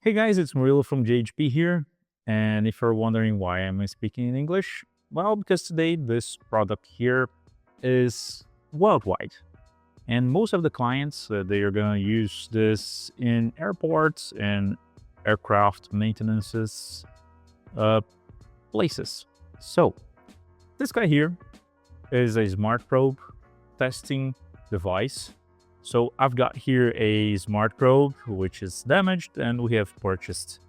Hey guys, it's Murilo from JHP here. And if you're wondering why am I speaking in English, well, because today this product here is worldwide. And most of the clients, they are going to use this in airports and aircraft maintenances places. So this guy here is a smart probe testing device. So I've got here a smart probe which is damaged, and we have purchased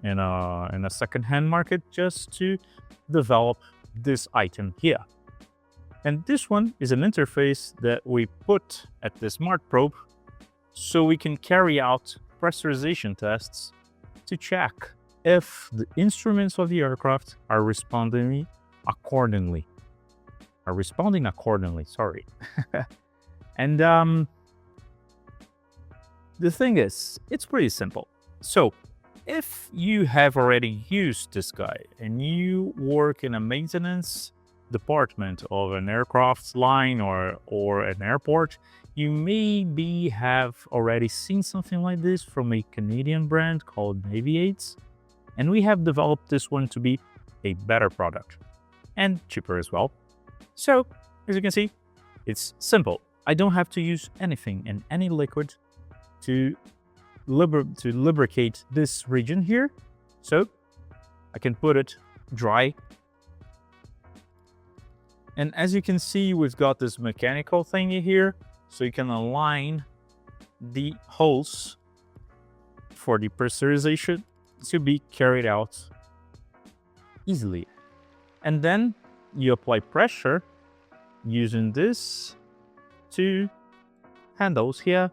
in a second-hand market just to develop this item here. And this one is an interface that we put at the smart probe so we can carry out pressurization tests to check if the instruments of the aircraft are responding accordingly. Sorry. And the thing is, it's pretty simple. So if you have already used this guy and you work in a maintenance department of an aircraft line or an airport, you maybe have already seen something like this from a Canadian brand called Aviates. And we have developed this one to be a better product and cheaper as well. So as you can see, it's simple. I don't have to use anything and any liquid to lubricate this region here. So I can put it dry. And as you can see, we've got this mechanical thingy here, so you can align the holes for the pressurization to be carried out easily. And then you apply pressure using this two handles here,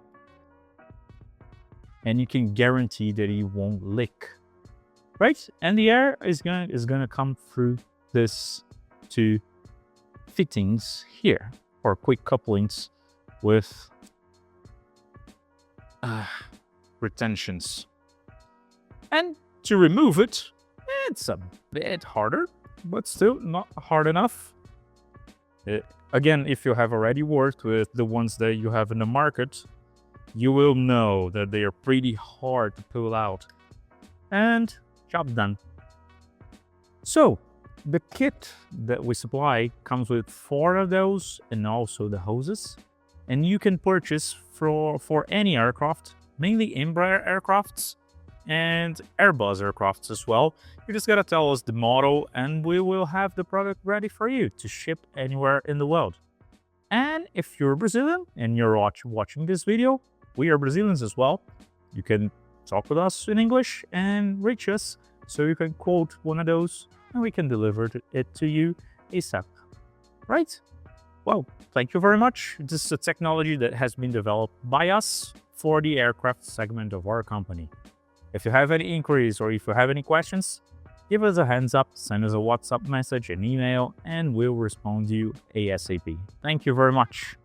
and you can guarantee that it won't leak, right? And the air is gonna come through this two fittings here, or quick couplings with retentions. And to remove it, it's a bit harder, but still not hard enough. Again, if you have already worked with the ones that you have in the market, you will know that they are pretty hard to pull out. And job done. So the kit that we supply comes with 4 of those and also the hoses. And you can purchase for any aircraft, mainly Embraer aircrafts and Airbus aircrafts as well. You just gotta tell us the model and we will have the product ready for you to ship anywhere in the world. And if you're Brazilian and you're watching this video, we are Brazilians as well. You can talk with us in English and reach us so you can quote one of those and we can deliver it to you ASAP. Right? Well, thank you very much. This is a technology that has been developed by us for the aircraft segment of our company. If you have any inquiries or if you have any questions, give us a hands up, send us a WhatsApp message, an email, and we'll respond to you ASAP. Thank you very much.